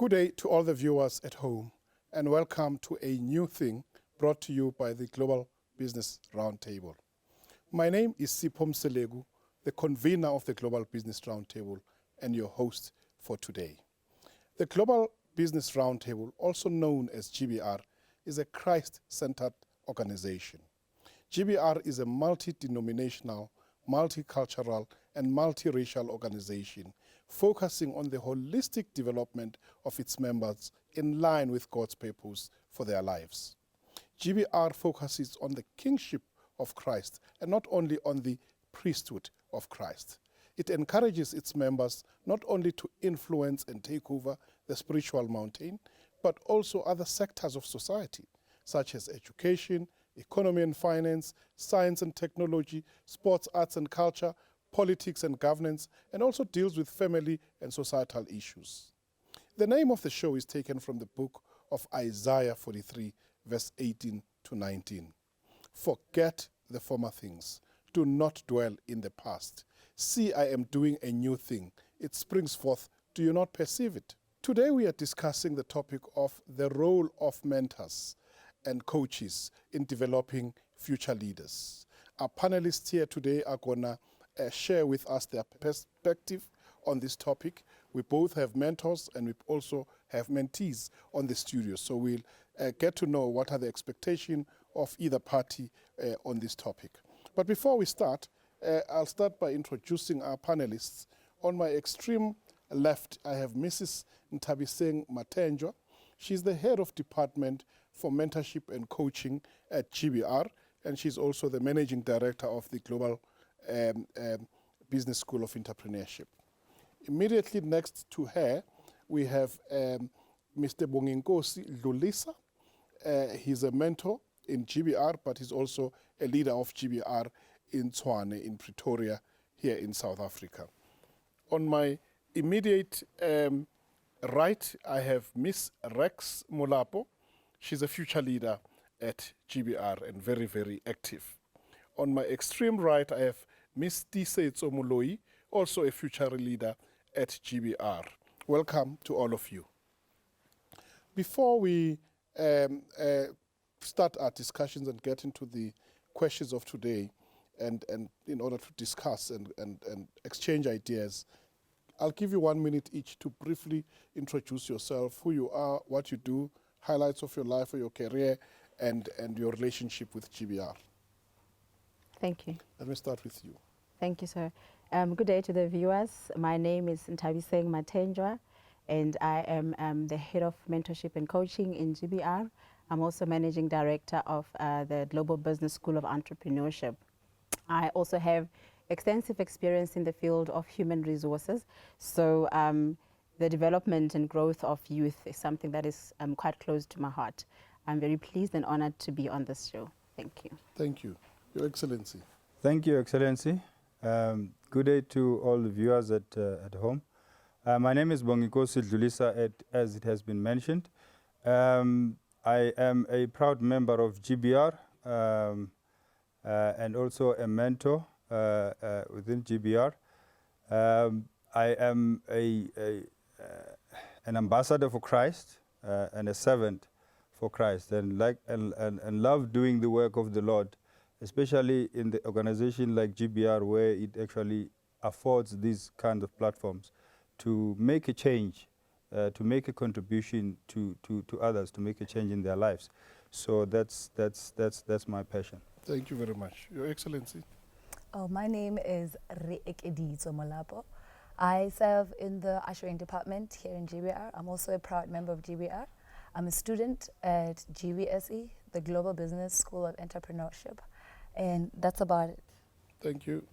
Good day to all the viewers at home, and welcome to a new thing brought to you by the Global Business Roundtable. My name is Sipho Mseleku, the convener of the Global Business Roundtable and your host for today. The Global Business Roundtable, also known as GBR, is a Christ-centered organization. GBR is a multi-denominational, multicultural, and multiracial organization focusing on the holistic development of its members in line with God's purpose for their lives. GBR focuses on the kingship of Christ and not only on the priesthood of Christ. It encourages its members not only to influence and take over the spiritual mountain, but also other sectors of society, such as education, economy and finance, science and technology, sports, arts and culture, politics and governance, and also deals with family and societal issues. The name of the show is taken from the book of Isaiah 43, verse 18 to 19. Forget the former things. Do not dwell in the past. See, I am doing a new thing. It springs forth. Do you not perceive it? Today we are discussing the topic of the role of mentors and coaches in developing future leaders. Our panelists here today are going to share with us their perspective on this topic. We both have mentors and we also have mentees on the studio. So we'll get to know what are the expectations of either party on this topic. But before we start, I'll start by introducing our panelists. On my extreme left, I have Mrs Nthabiseng Mathenjwa. She's the head of department for mentorship and coaching at GBR, and she's also the managing director of the Global Business School of Entrepreneurship. Immediately next to her, we have Mr Bonginkosi Dlulisa. He's a mentor in GBR, but he's also a leader of GBR in Tshwane, in Pretoria, here in South Africa. On my immediate right, I have Ms Rex Molapo. She's a future leader at GBR and very, very active. On my extreme right, I have Ms Tiisetso Moloi, also a future leader at GBR. Welcome to all of you. Before we start our discussions and get into the questions of today, and in order to discuss and exchange ideas, I'll give you 1 minute each to briefly introduce yourself, who you are, what you do, highlights of your life or your career, and your relationship with GBR. Thank you. Let me start with you. Thank you, sir. Good day to the viewers. My name is Nthabiseng Mathenjwa, and I am the head of mentorship and coaching in GBR. I'm also managing director of the Global Business School of Entrepreneurship. I also have extensive experience in the field of human resources. So the development and growth of youth is something that is quite close to my heart. I'm very pleased and honored to be on this show. Thank you. Thank you. Your Excellency. Thank you, Excellency. Good day to all the viewers at home. My name is Bonginkosi Dlulisa, as it has been mentioned. I am a proud member of GBR and also a mentor within GBR. I am an ambassador for Christ and a servant for Christ, and love doing the work of the Lord, especially in the organization like GBR, where it actually affords these kind of platforms to make a change, to make a contribution to others, to make a change in their lives. So that's my passion. Thank you very much. Your Excellency. Oh, my name is Reekelitsoe Molapo. I serve in the ushering department here in GBR. I'm also a proud member of GBR. I'm a student at GBSE, the Global Business School of Entrepreneurship, and that's about it. Thank you.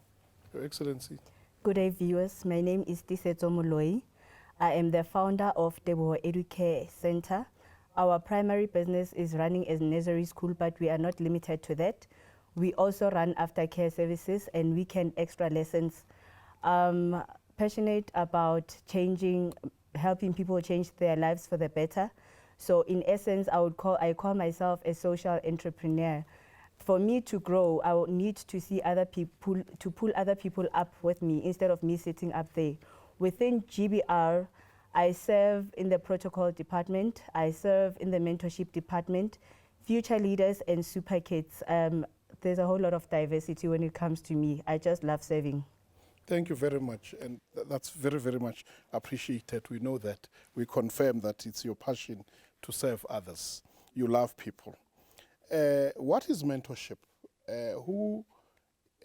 Your Excellency. Good day, viewers. My name is Tiisetso Moloi. I am the founder of the Educare Center. Our primary business is running a nursery school, but we are not limited to that. We also run aftercare services and weekend extra lessons. Passionate about helping people change their lives for the better. So in essence, I call myself a social entrepreneur. For me to grow, I would need to see other people, to pull other people up with me instead of me sitting up there. Within GBR, I serve in the protocol department. I serve in the mentorship department, future leaders and super kids. There's a whole lot of diversity when it comes to me. I just love serving. Thank you very much, and that's very, very much appreciated. We know that. We confirm that it's your passion to serve others. You love people. What is mentorship? Who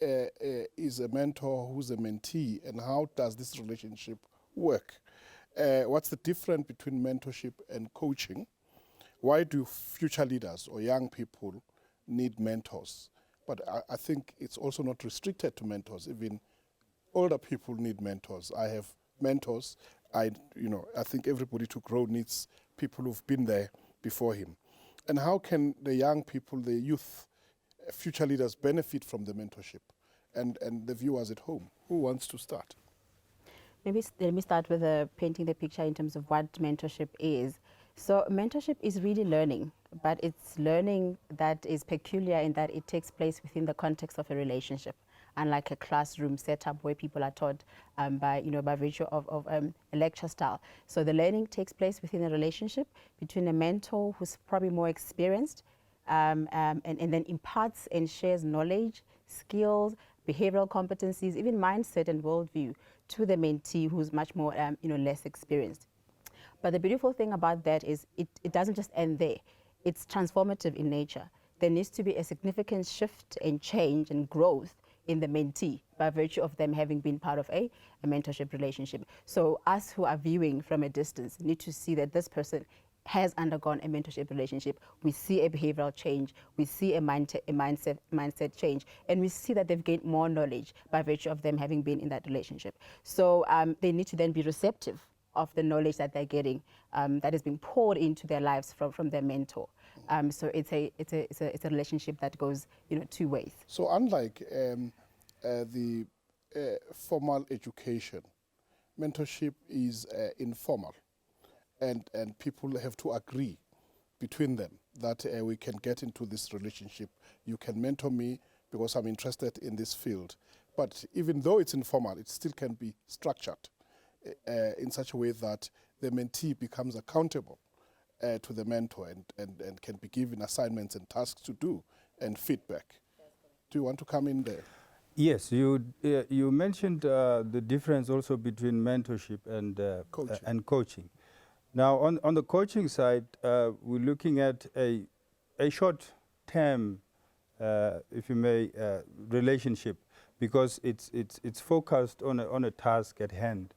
is a mentor, who's a mentee, and how does this relationship work? What's the difference between mentorship and coaching? Why do future leaders or young people need mentors? But I think it's also not restricted to mentors. Even older people need mentors. I have mentors. I think everybody to grow needs people who've been there before him. And how can the young people, the youth, future leaders benefit from the mentorship? And the viewers at home, who wants to start? Maybe let me start with painting the picture in terms of what mentorship is. So mentorship is really learning, but it's learning that is peculiar in that it takes place within the context of a relationship, unlike a classroom setup where people are taught by virtue of a lecture style. So the learning takes place within a relationship between a mentor who's probably more experienced and then imparts and shares knowledge, skills, behavioral competencies, even mindset and worldview to the mentee who's much more less experienced. But the beautiful thing about that is it doesn't just end there. It's transformative in nature. There needs to be a significant shift and change and growth in the mentee by virtue of them having been part of a mentorship relationship. So us who are viewing from a distance need to see that this person has undergone a mentorship relationship. We see a behavioral change, we see a mindset change, and we see that they've gained more knowledge by virtue of them having been in that relationship. So they need to then be receptive of the knowledge that they're getting, that is being poured into their lives from their mentor. So it's a relationship that goes two ways. So unlike the formal education, mentorship is informal, and people have to agree between them that we can get into this relationship. You can mentor me because I'm interested in this field. But even though it's informal, it still can be structured in such a way that the mentee becomes accountable to the mentor and can be given assignments and tasks to do and feedback. Do you want to come in there? Yes, you mentioned the difference also between mentorship and coaching. Now, on the coaching side, we're looking at a short-term, if you may, relationship, because it's focused on a task at hand.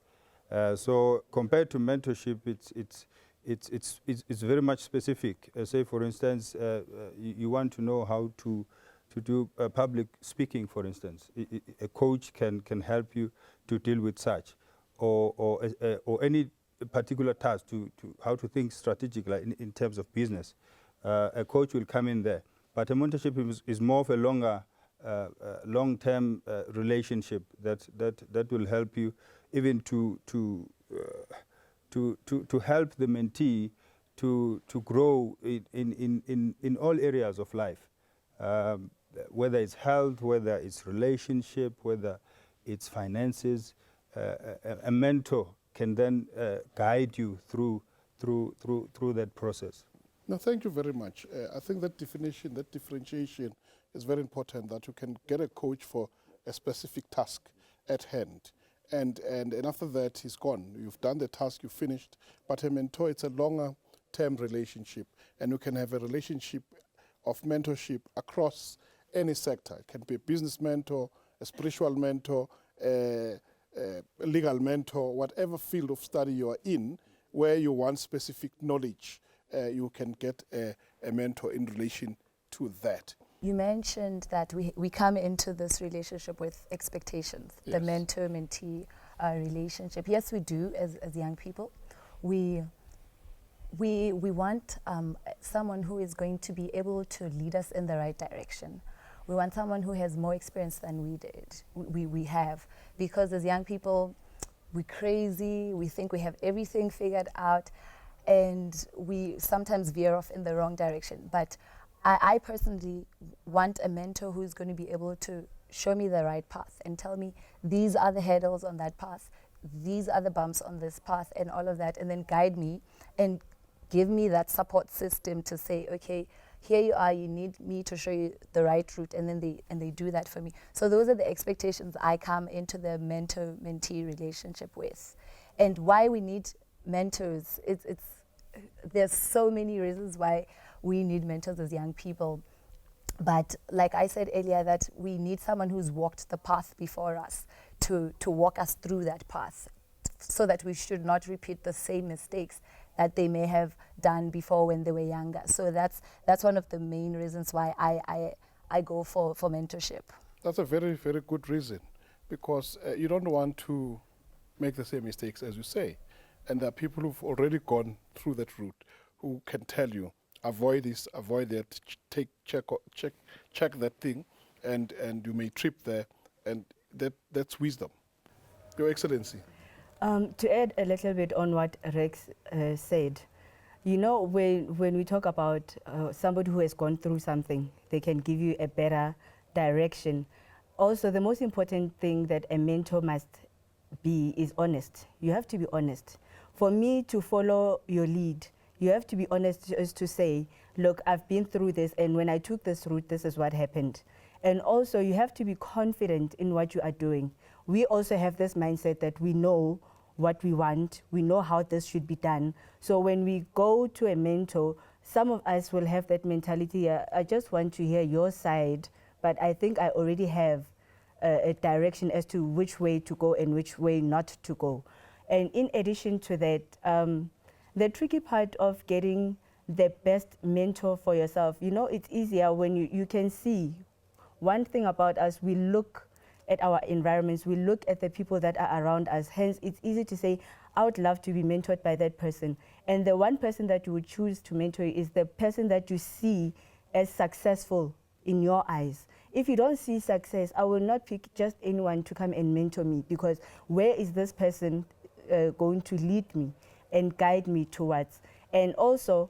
So compared to mentorship, it's very much specific. Say, for instance, you want to know how to do public speaking, for instance. A coach can help you to deal with such, or any particular task to how to think strategically in terms of business. A coach will come in there, but a mentorship is more of a long-term relationship that will help you even to help the mentee to grow in all areas of life, whether it's health, whether it's relationship, whether it's finances. A mentor can then guide you through that process. No, thank you very much. I think that definition, that differentiation is very important, that you can get a coach for a specific task at hand. And after that, he's gone. You've done the task, you finished. But a mentor, it's a longer term relationship. And you can have a relationship of mentorship across any sector. It can be a business mentor, a spiritual mentor, a legal mentor, whatever field of study you are in, where you want specific knowledge, you can get a mentor in relation to that. You mentioned that we come into this relationship with expectations, Yes. the mentor-mentee relationship. Yes, we do as young people. We want someone who is going to be able to lead us in the right direction. We want someone who has more experience than we have. Because as young people, we're crazy, we think we have everything figured out, and we sometimes veer off in the wrong direction. But I personally want a mentor who's going to be able to show me the right path and tell me these are the hurdles on that path. these are the bumps on this path and all of that, and then guide me and give me that support system to say, okay, here you are, you need me to show you the right route, and then they do that for me. So those are the expectations I come into the mentor-mentee relationship with. And why we need mentors, there's so many reasons why we need mentors as young people. But like I said earlier, that we need someone who's walked the path before us to walk us through that path, so that we should not repeat the same mistakes that they may have done before when they were younger. So that's one of the main reasons why I go for mentorship. That's a very, very good reason, because you don't want to make the same mistakes as you say. And there are people who've already gone through that route who can tell you, avoid this, avoid that, check that thing, and you may trip there, and that's wisdom. Your Excellency. To add a little bit on what Rex said, you know, when we talk about somebody who has gone through something, they can give you a better direction. Also, the most important thing that a mentor must be is honest. You have to be honest. For me to follow your lead, you have to be honest as to say, look, I've been through this, and when I took this route, this is what happened. And also, you have to be confident in what you are doing. We also have this mindset that we know what we want, we know how this should be done. So when we go to a mentor, some of us will have that mentality, I just want to hear your side, but I think I already have a direction as to which way to go and which way not to go. And in addition to that, the tricky part of getting the best mentor for yourself, you know, it's easier when you can see. One thing about us, we look at our environments, we look at the people that are around us. Hence, it's easy to say, I would love to be mentored by that person. And the one person that you would choose to mentor is the person that you see as successful in your eyes. If you don't see success, I will not pick just anyone to come and mentor me, because where is this person going to lead me and guide me towards? And also,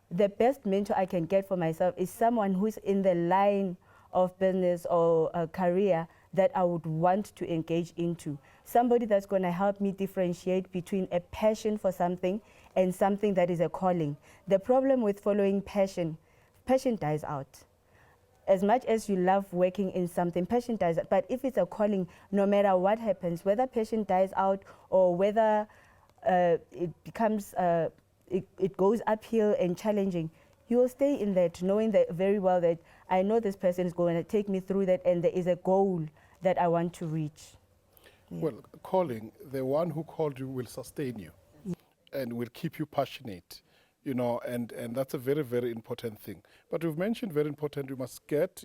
the best mentor I can get for myself is someone who's in the line of business or a career that I would want to engage into. Somebody that's going to help me differentiate between a passion for something and something that is a calling. The problem with following passion dies out. As much as you love working in something, passion dies out. But if it's a calling, no matter what happens, whether passion dies out or whether it becomes, it goes uphill and challenging, you will stay in that, knowing that very well that I know this person is going to take me through that, and there is a goal that I want to reach. Yeah. Well, calling, the one who called you will sustain you and will keep you passionate, you know, and that's a very, very important thing. But you've mentioned very important, you must get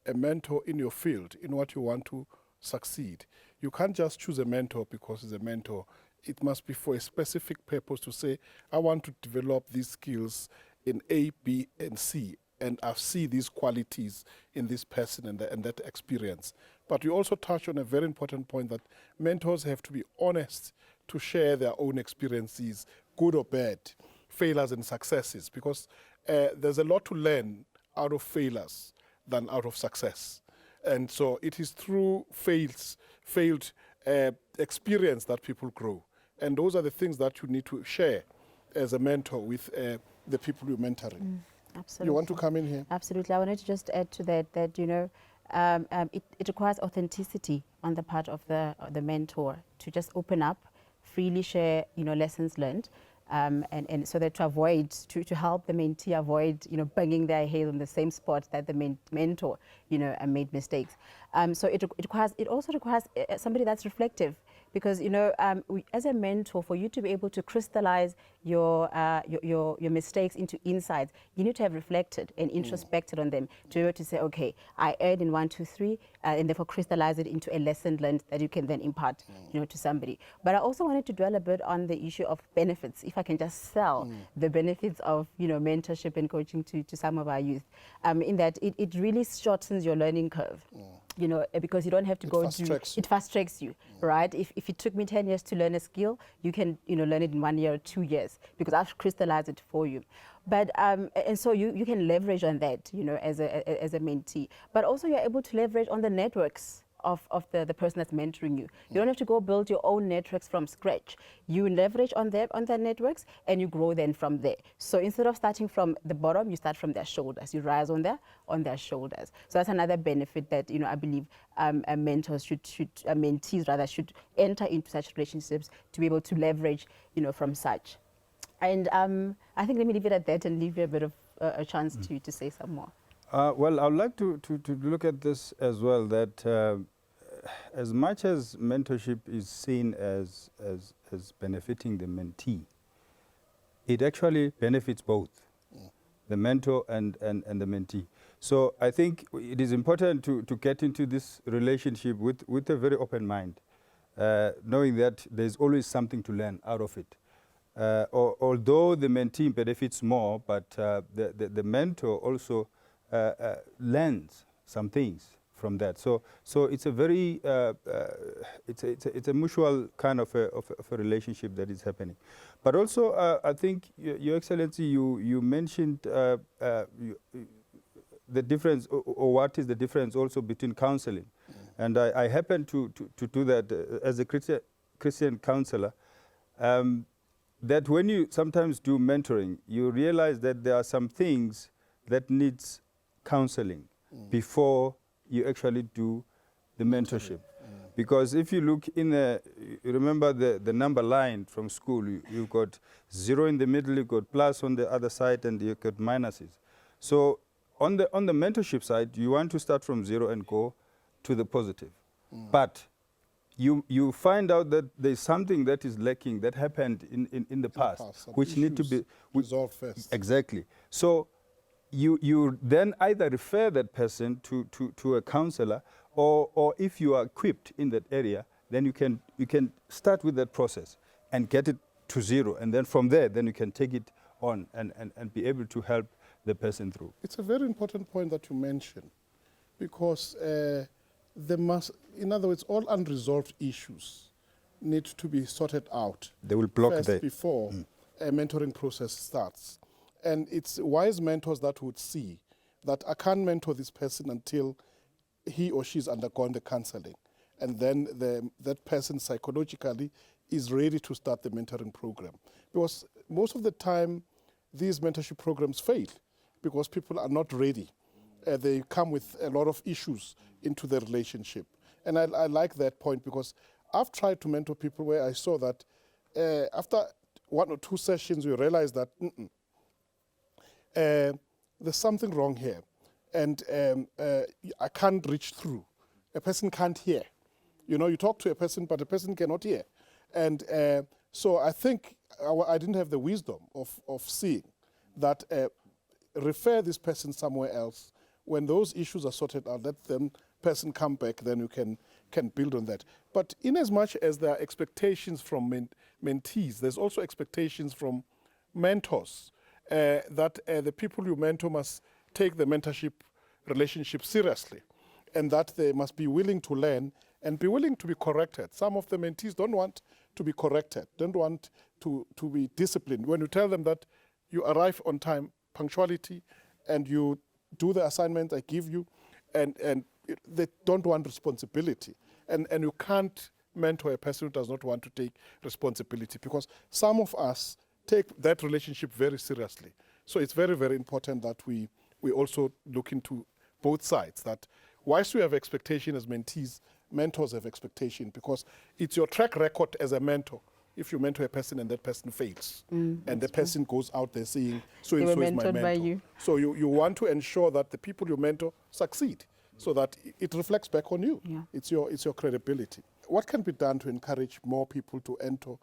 a mentor in your field, in what you want to succeed. You can't just choose a mentor because he's a mentor. It must be for a specific purpose to say, I want to develop these skills in A, B, and C, and I see these qualities in this person and that experience. But you also touch on a very important point that mentors have to be honest to share their own experiences, good or bad, failures and successes, because there's a lot to learn out of failures than out of success. And so it is through failed experience that people grow. And those are the things that you need to share as a mentor with the people you're mentoring. Absolutely. You want to come in here? Absolutely. I wanted to just add to that, you know, it requires authenticity on the part of the mentor to just open up, freely share, you know, lessons learned, and so that to help the mentee avoid, you know, banging their head on the same spot that the mentor, you know, made mistakes. So it also requires somebody that's reflective. Because, you know, as a mentor, for you to be able to crystallize your mistakes into insights, you need to have reflected and introspected on them to be able to say, okay, I erred in 1, 2, 3, and therefore crystallize it into a lesson learned that you can then impart, you know, to somebody. But I also wanted to dwell a bit on the issue of benefits, if I can just sell the benefits of, you know, mentorship and coaching to some of our youth, in that it really shortens your learning curve. You know, because you don't have to go through, it fast tracks you, right? If it took me 10 years to learn a skill, you can, you know, learn it in 1 year or 2 years because I've crystallized it for you. But, and so you can leverage on that, you know, as a mentee, but also you're able to leverage on the networks the person that's mentoring you. You don't have to go build your own networks from scratch. You leverage on their networks and you grow then from there. So instead of starting from the bottom, you start from their shoulders. You rise on their shoulders. So that's another benefit that I believe mentors mentees rather should enter into such relationships to be able to leverage from such. And I think let me leave it at that and leave you a bit of a chance to say some more. Well, I would like to look at this as well, that as much as mentorship is seen as benefiting the mentee, it actually benefits both, the mentor and the mentee. So I think it is important to get into this relationship with a very open mind, knowing that there's always something to learn out of it. Although the mentee benefits more, but the mentor also learns some things from that. So it's a very it's a mutual kind of a relationship that is happening. But also I think Your Excellency, you mentioned the difference, or what is the difference also between counseling, and I happen to do that as a Christian counselor. That when you sometimes do mentoring, you realize that there are some things that needs counseling before you actually do the mentorship. Because if you look in remember the number line from school, you've got 0 in the middle, you've got plus on the other side, and you've got minuses. So on the mentorship side, you want to start from 0 and go to the positive. But you find out that there's something that is lacking that happened in the past, which need to be resolved first. Exactly. So you then either refer that person to a counselor, or if you are equipped in that area, then you can start with that process and get it to 0, and then from there, then you can take it on and be able to help the person through. It's a very important point that you mentioned, because in other words, all unresolved issues need to be sorted out. They will block first before a mentoring process starts. And it's wise mentors that would see that I can't mentor this person until he or she's undergone the counseling. And then that person psychologically is ready to start the mentoring program. Because most of the time, these mentorship programs fail because people are not ready. They come with a lot of issues into the relationship. And I like that point, because I've tried to mentor people where I saw that after 1 or 2 sessions, you realize that there's something wrong here. And I can't reach through. A person can't hear. You talk to a person, but a person cannot hear. And so I think I didn't have the wisdom of seeing that refer this person somewhere else. When those issues are sorted out, let them person come back, then you can build on that. But in as much as there are expectations from mentees, there's also expectations from mentors that the people you mentor must take the mentorship relationship seriously, and that they must be willing to learn and be willing to be corrected. Some of the mentees don't want to be corrected, don't want to be disciplined. When you tell them that you arrive on time, punctuality, and you do the assignment I give you, and they don't want responsibility. And you can't mentor a person who does not want to take responsibility, because some of us take that relationship very seriously. So it's very, very important that we also look into both sides, that whilst we have expectation as mentees, mentors have expectation, because it's your track record as a mentor. If you mentor a person and that person fails, and the person goes out there saying, so and so is my mentor. By you. So you want to ensure that the people you mentor succeed, so that it reflects back on you. Yeah. It's your credibility. What can be done to encourage more people to enter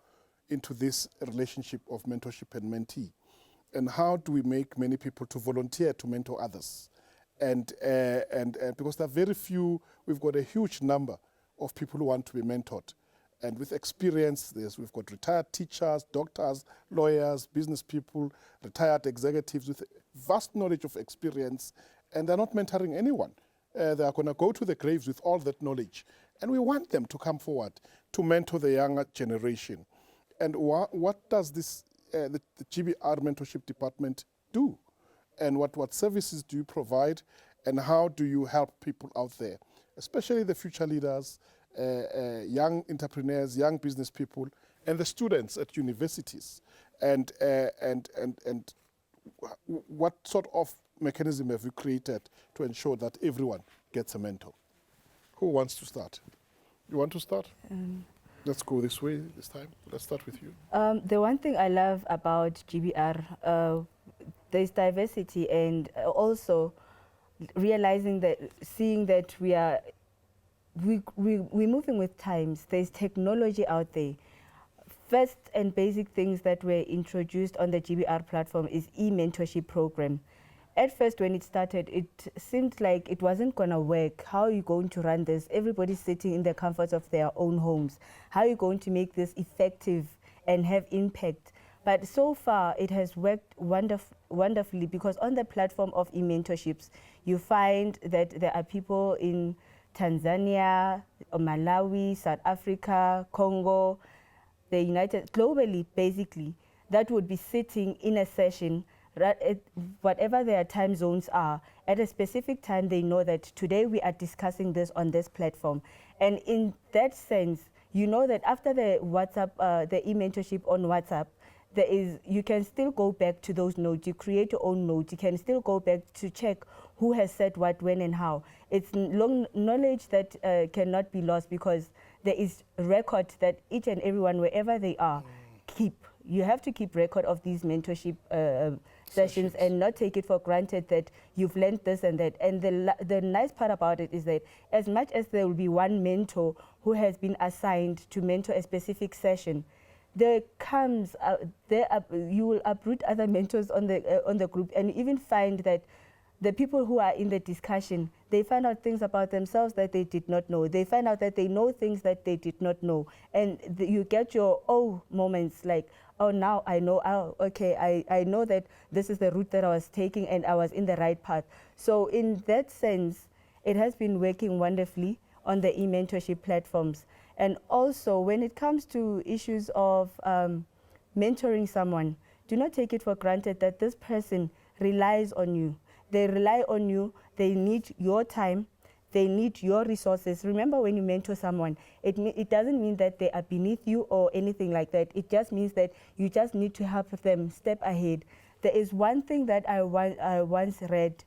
into this relationship of mentorship and mentee? And how do we make many people to volunteer to mentor others? And because there are very few, we've got a huge number of people who want to be mentored. And with experience, we've got retired teachers, doctors, lawyers, business people, retired executives with vast knowledge of experience, and they're not mentoring anyone. They are going to go to the graves with all that knowledge. And we want them to come forward to mentor the younger generation. And what does this the GBR mentorship department do? And what services do you provide? And how do you help people out there especially the future leaders, young entrepreneurs, young business people, and the students at universities? And what sort of mechanism have you created to ensure that everyone gets a mentor? Who wants to start? You want to start? Let's go this way this time. Let's start with you. The one thing I love about GBR, there's diversity, and also realizing that, seeing that we're moving with times. There's technology out there. First and basic things that were introduced on the GBR platform is e-mentorship program. At first, when it started, it seemed like it wasn't going to work. How are you going to run this? Everybody's sitting in the comforts of their own homes. How are you going to make this effective and have impact? But so far, it has worked wonderfully, because on the platform of e-mentorships, you find that there are people in Tanzania, Malawi, South Africa, Congo, the globally, basically, that would be sitting in a session, whatever their time zones are, at a specific time. They know that today we are discussing this on this platform. And in that sense, you know that after the WhatsApp, the e-mentorship on WhatsApp, you can still go back to those notes. You create your own notes. You can still go back to check who has said what, when, and how. It's long knowledge that cannot be lost, because there is record that each and everyone, wherever they are, keep. You have to keep record of these mentorship sessions and not take it for granted that you've learned this and that. And the nice part about it is that as much as there will be one mentor who has been assigned to mentor a specific session, you will uproot other mentors on the group, and even find that the people who are in the discussion, they find out things about themselves that they did not know. They find out that they know things that they did not know. And you get your moments like, oh, now I know, oh, okay, I know that this is the route that I was taking and I was in the right path. So in that sense, it has been working wonderfully on the e-mentorship platforms. And also, when it comes to issues of mentoring someone, do not take it for granted that this person relies on you. They rely on you. They need your time. They need your resources. Remember, when you mentor someone, it doesn't mean that they are beneath you or anything like that. It just means that you just need to help them step ahead. There is one thing that I once read.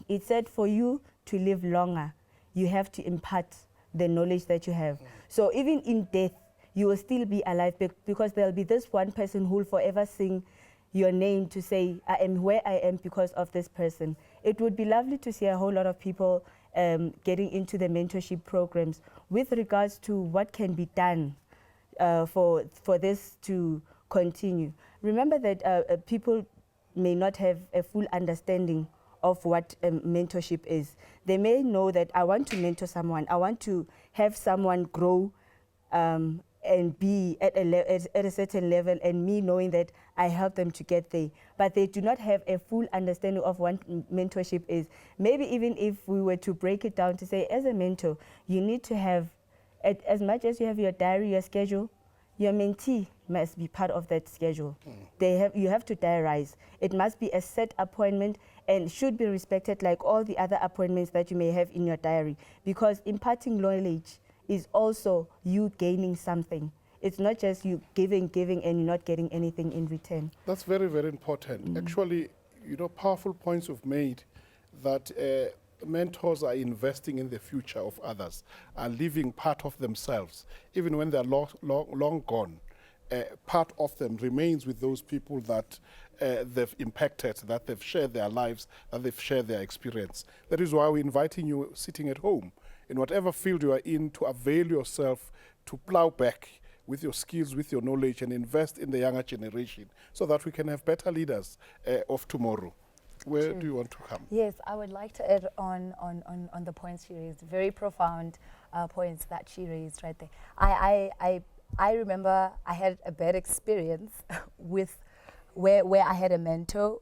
It said, for you to live longer, you have to impart the knowledge that you have. So even in death, you will still be alive, because there'll be this one person who will forever sing your name to say, I am where I am because of this person. It would be lovely to see a whole lot of people getting into the mentorship programs with regards to what can be done for this to continue. Remember that people may not have a full understanding of what mentorship is. They may know that I want to mentor someone, I want to have someone grow and be at a certain level, and me knowing that I help them to get there. But they do not have a full understanding of what mentorship is. Maybe even if we were to break it down to say, as a mentor, you need to have, as much as you have your diary, your schedule, your mentee must be part of that schedule. You have to diarize. It must be a set appointment and should be respected like all the other appointments that you may have in your diary, because imparting knowledge is also you gaining something. It's not just you giving and you're not getting anything in return. That's very, very important. Actually, powerful points you've made, that mentors are investing in the future of others, are leaving part of themselves. Even when they're long gone, part of them remains with those people that they've impacted, that they've shared their lives, that they've shared their experience. That is why we're inviting you sitting at home, in whatever field you are in, to avail yourself, to plow back with your skills, with your knowledge, and invest in the younger generation so that we can have better leaders of tomorrow. Where do you want to come? Yes, I would like to add on the points she raised, very profound points that she raised right there. I remember I had a bad experience with where I had a mentor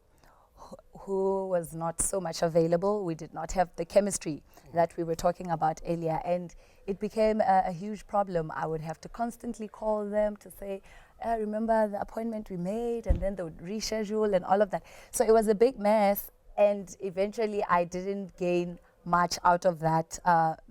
who was not so much available. We did not have the chemistry that we were talking about earlier, and it became a huge problem. I would have to constantly call them to say, remember the appointment we made, and then they would reschedule and all of that. So it was a big mess, and eventually I didn't gain much out of that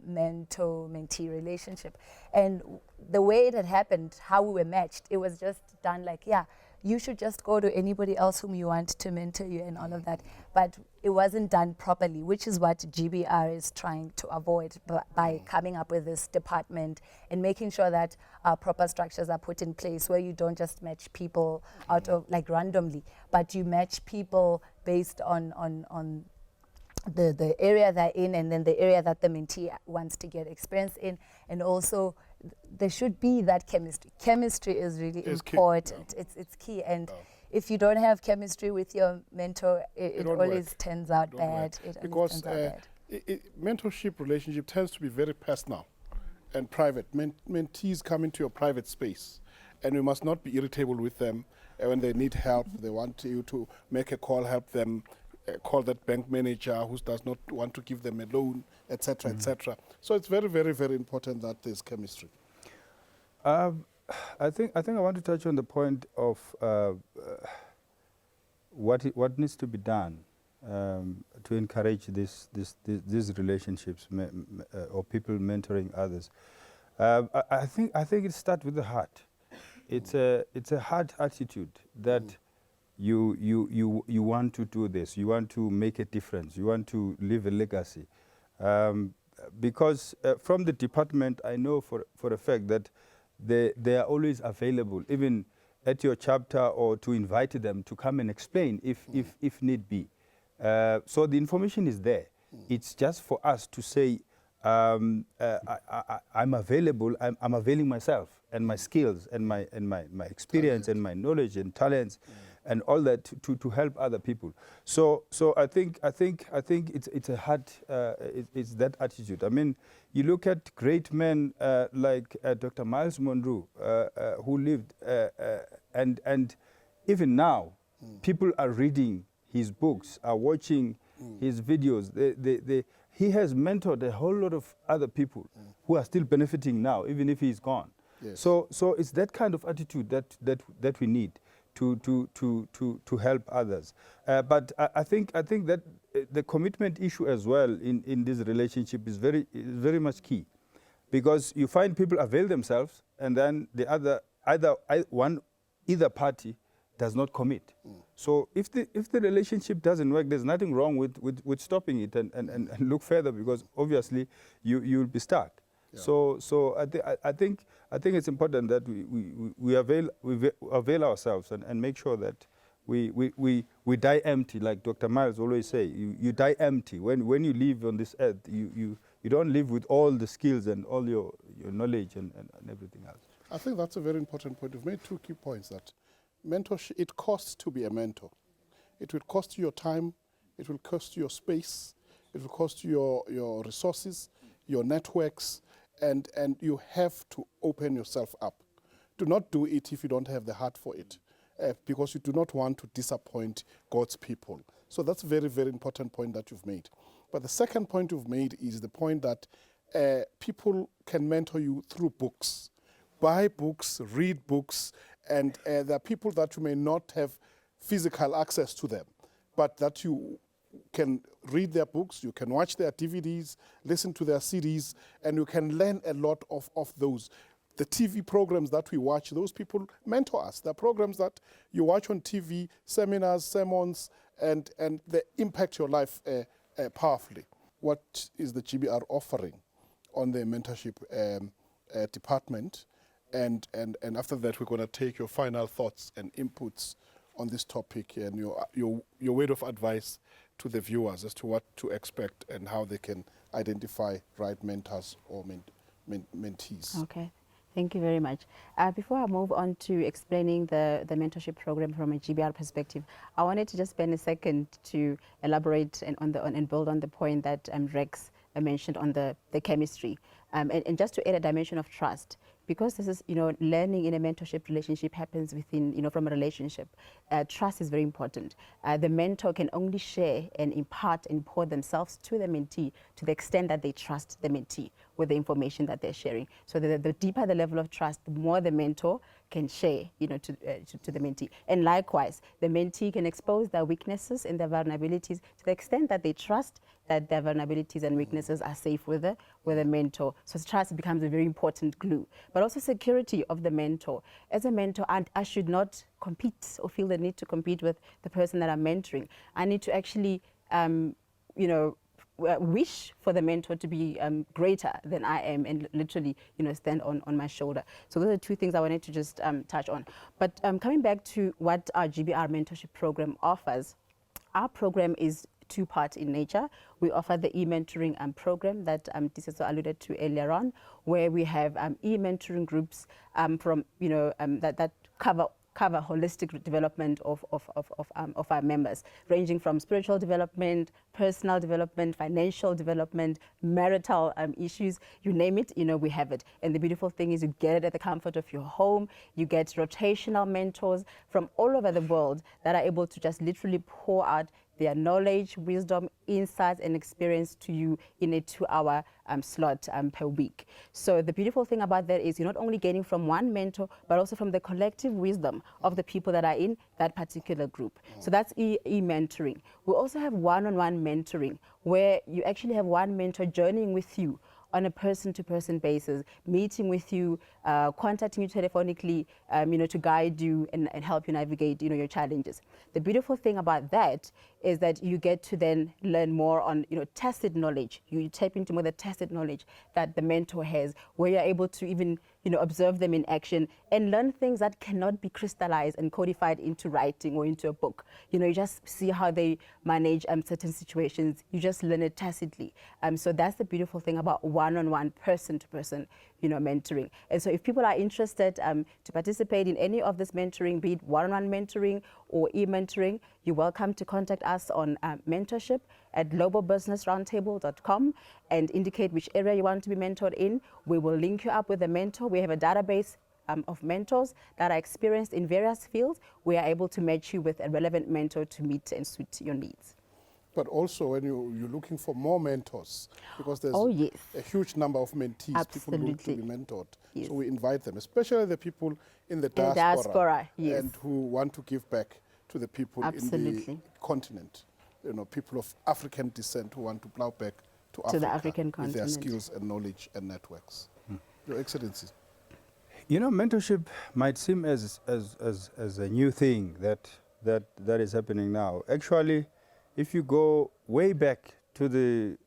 mentor-mentee relationship. And the way it had happened, how we were matched, it was just done like, yeah, you should just go to anybody else whom you want to mentor you and all of that. But it wasn't done properly, which is what GBR is trying to avoid by coming up with this department and making sure that proper structures are put in place where you don't just match people out of like randomly, but you match people based on the area they're in and then the area that the mentee wants to get experience in. And also there should be that chemistry. Chemistry is really important. Key. It's key. And if you don't have chemistry with your mentor, it always turns out bad. Because mentorship relationship tends to be very personal and private. Mentees come into your private space, and you must not be irritable with them when they need help. They want you to make a call, help them, call that bank manager who does not want to give them a loan, etc., etc. So it's very, very, very important that there's chemistry. I think I want to touch on the point of what needs to be done to encourage these relationships or people mentoring others. I think it starts with the heart. It's a heart attitude that you want to do this. You want to make a difference. You want to leave a legacy. Because from the department, I know for a fact that they are always available, even at your chapter, or to invite them to come and explain if need be. So the information is there. It's just for us to say, I'm available. I'm availing myself and my skills and my experience and my knowledge and talents and all that to help other people. So I think it's a hard it's that attitude. I mean, you look at great men like Dr. Miles Monroe, who lived and even now people are reading his books, are watching his videos. He has mentored a whole lot of other people who are still benefiting now, even if he's gone. Yes. So it's that kind of attitude that we need to help others. But I think that the commitment issue as well in this relationship is very much key, because you find people avail themselves and then the either party does not commit. So if the relationship doesn't work, there's nothing wrong with stopping it and look further, because obviously you'll be stuck. Yeah. So I think it's important that we avail ourselves and make sure that we die empty, like Dr. Miles always say. You die empty when you live on this earth. You don't live with all the skills and all your knowledge and everything else. I think that's a very important point. You've made two key points. That mentorship, it costs to be a mentor. It will cost you your time. It will cost you your space. It will cost you your resources, your networks. And you have to open yourself up. Do not do it if you don't have the heart for it, because you do not want to disappoint God's people. So that's a very, very important point that you've made. But the second point you've made is the point that people can mentor you through books. Buy books, read books, and there are people that you may not have physical access to them, but that you can read their books, you can watch their DVDs, listen to their CDs, and you can learn a lot of those. The TV programs that we watch, those people mentor us. There are programs that you watch on TV, seminars, sermons, and they impact your life powerfully. What is the GBR offering on the mentorship department? And after that, we're going to take your final thoughts and inputs on this topic and your word of advice to the viewers as to what to expect and how they can identify right mentors or mentees. Okay, thank you very much. Before I move on to explaining the mentorship program from a GBR perspective, I wanted to just spend a second to elaborate and build on the point that Rex mentioned on the chemistry, and just to add a dimension of trust. Because this is, learning in a mentorship relationship happens within, from a relationship. Trust is very important. The mentor can only share and impart and pour themselves to the mentee to the extent that they trust the mentee. with the information that they're sharing. So the deeper the level of trust, the more the mentor can share, to the mentee. And likewise, the mentee can expose their weaknesses and their vulnerabilities to the extent that they trust that their vulnerabilities and weaknesses are safe with the mentor. So trust becomes a very important glue. But also security of the mentor. As a mentor, I should not compete or feel the need to compete with the person that I'm mentoring. I need to actually, wish for the mentor to be greater than I am and literally, stand on my shoulder. So those are two things I wanted to just touch on. But coming back to what our GBR mentorship program offers, our program is two-part in nature. We offer the e-mentoring program that Tiisetso alluded to earlier on, where we have e-mentoring groups that cover holistic development of our members, ranging from spiritual development, personal development, financial development, marital issues, you name it, we have it. And the beautiful thing is you get it at the comfort of your home. You get rotational mentors from all over the world that are able to just literally pour out their knowledge, wisdom, insights, and experience to you in a 2-hour slot per week. So the beautiful thing about that is you're not only getting from one mentor, but also from the collective wisdom of the people that are in that particular group. So that's e-mentoring. We also have one-on-one mentoring, where you actually have one mentor journeying with you on a person-to-person basis, meeting with you, contacting you telephonically, to guide you and help you navigate, your challenges. The beautiful thing about that is that you get to then learn more on, tacit knowledge. You tap into more the tacit knowledge that the mentor has, where you're able to even, observe them in action and learn things that cannot be crystallized and codified into writing or into a book. You just see how they manage certain situations. You just learn it tacitly. So that's the beautiful thing about one-on-one, person-to-person, mentoring. And so if people are interested to participate in any of this mentoring, be it one-on-one mentoring or e-mentoring, you're welcome to contact us on mentorship at globalbusinessroundtable.com and indicate which area you want to be mentored in. We will link you up with a mentor. We have a database of mentors that are experienced in various fields. We are able to match you with a relevant mentor to meet and suit your needs. But also when you're looking for more mentors, because there's yes. a huge number of mentees, people look to be mentored. Yes. So we invite them, especially the people in the diaspora, yes. and who want to give back to the people in the continent. People of African descent who want to plow back to Africa the African with continent. their skills and knowledge and networks. Your Excellency. Mentorship might seem as a new thing that is happening now. Actually, if you go way back to the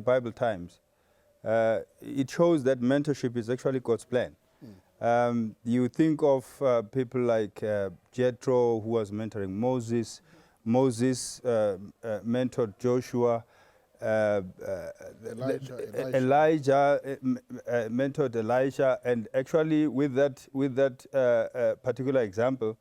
Bible times, it shows that mentorship is actually God's plan. You think of people like Jethro, who was mentoring Moses. Moses mentored Joshua. Elijah mentored Elijah, and actually with that particular example,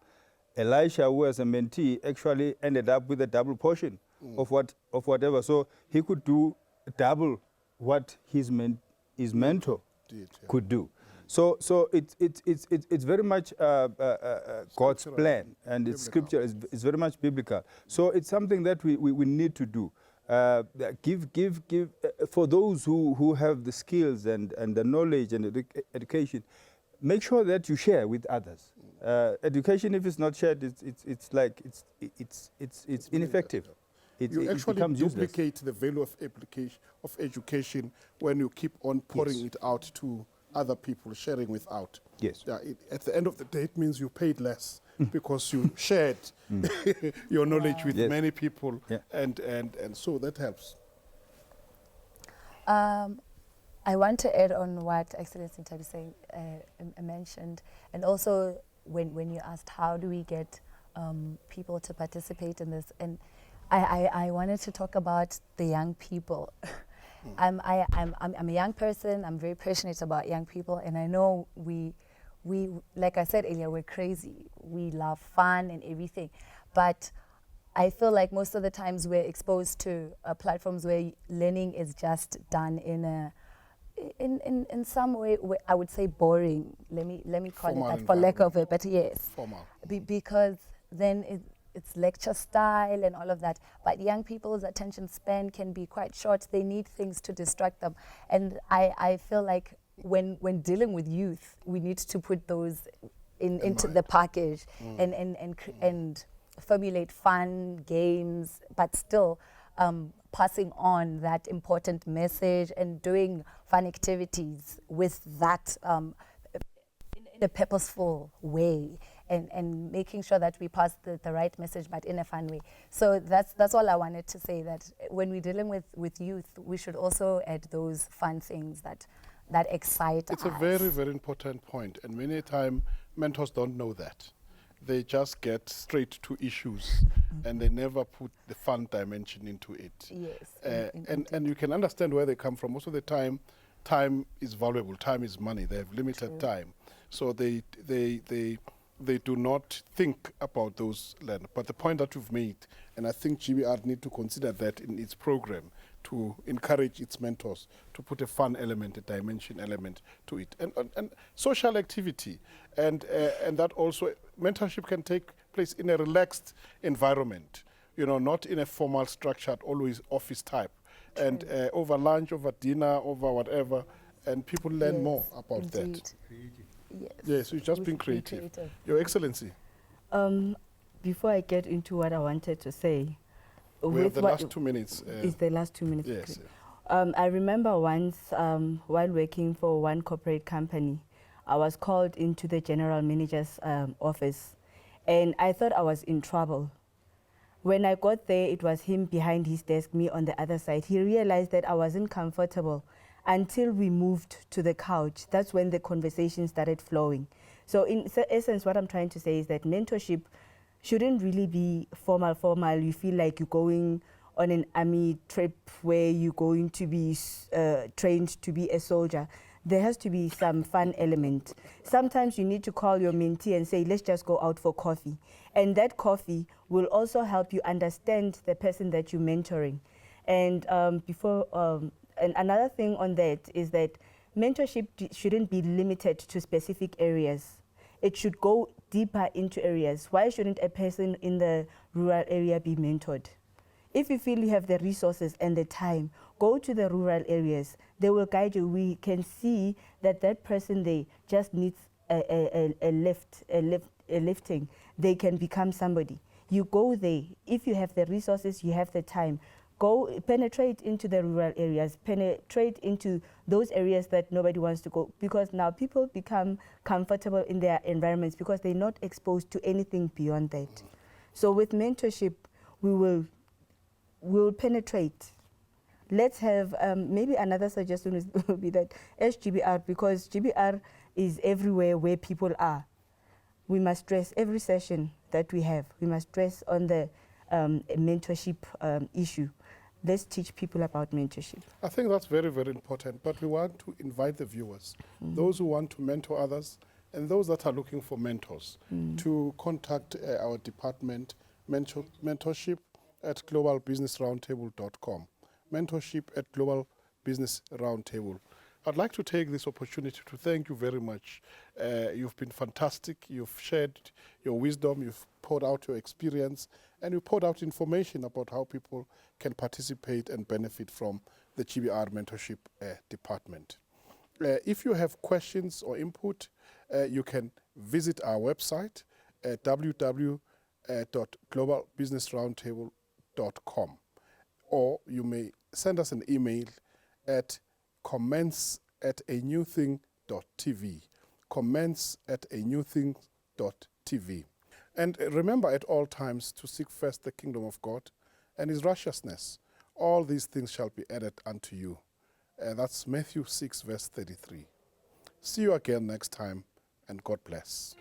Elisha, who was a mentee, actually ended up with a double portion of whatever. So he could do double what his mentor could do. So it's very much God's plan, and its scripture is very much biblical. So it's something that we need to do. Give for those who have the skills and the knowledge and education. Make sure that you share with others. Education, if it's not shared, it's ineffective. You actually duplicate the value of education when you keep on pouring it out to other people, sharing without. Yes. At the end of the day, it means you paid less because you shared your knowledge with many people, and so that helps. I want to add on what Excellency Nthabiseng mentioned, and also when you asked how do we get people to participate in this, and I wanted to talk about the young people. I'm a young person. I'm very passionate about young people, and I know we like I said earlier, we're crazy. We love fun and everything, but I feel like most of the times we're exposed to platforms where learning is just done in some way, I would say boring. Let me call it that for lack of it, but yes. Formal. Because then it's lecture style and all of that. But young people's attention span can be quite short. They need things to distract them. And I feel like when dealing with youth, we need to put those into the package and formulate fun games, but still passing on that important message and doing fun activities with that in a purposeful way, and making sure that we pass the right message, but in a fun way. So that's all I wanted to say, that when we're dealing with youth, we should also add those fun things that excite us. It's a very, very important point, and many a time mentors don't know that. They just get straight to issues and they never put the fun dimension into it. Yes. And you can understand where they come from. Most of the time is valuable, time is money, they have limited time. So they do not think about those learners. But the point that you've made, and I think GBR need to consider that in its program, to encourage its mentors to put a fun element, a dimension element to it, and social activity, and that also mentorship can take place in a relaxed environment, not in a formal, structured, always office type, and over lunch, over dinner, over whatever, and people learn more about that. Yes, you've just been creative. Your Excellency. Before I get into what I wanted to say, we have the last 2 minutes. Is the last 2 minutes? Yes. I remember once while working for one corporate company, I was called into the general manager's office, and I thought I was in trouble. When I got there, it was him behind his desk, me on the other side. He realized that I wasn't comfortable until we moved to the couch. That's when the conversation started flowing. So in essence, what I'm trying to say is that mentorship shouldn't really be formal. You feel like you're going on an army trip where you're going to be trained to be a soldier. There has to be some fun element. Sometimes you need to call your mentee and say, let's just go out for coffee. And that coffee will also help you understand the person that you're mentoring. And and another thing on that is that mentorship shouldn't be limited to specific areas. It should go deeper into areas. Why shouldn't a person in the rural area be mentored? If you feel you have the resources and the time, go to the rural areas. They will guide you. We can see that person there just needs a lifting. They can become somebody. You go there. If you have the resources, you have the time. Go penetrate into the rural areas, penetrate into those areas that nobody wants to go, because now people become comfortable in their environments because they're not exposed to anything beyond that. So with mentorship, we'll penetrate. Let's have, maybe another suggestion will be that as GBR, because GBR is everywhere where people are, we must stress every session that we have, we must stress on the mentorship issue. Let's teach people about mentorship. I think that's very, very important, but we want to invite the viewers, those who want to mentor others, and those that are looking for mentors, to contact our department, mentorship at globalbusinessroundtable.com. Mentorship at Global Business Roundtable. I'd like to take this opportunity to thank you very much. You've been fantastic. You've shared your wisdom. You've poured out your experience. And you poured out information about how people can participate and benefit from the GBR Mentorship Department. If you have questions or input, you can visit our website at www.globalbusinessroundtable.com, or you may send us an email at comments@anewthing.tv, comments@anewthing.tv. And remember at all times to seek first the kingdom of God and his righteousness. All these things shall be added unto you. That's Matthew 6, verse 33. See you again next time, and God bless.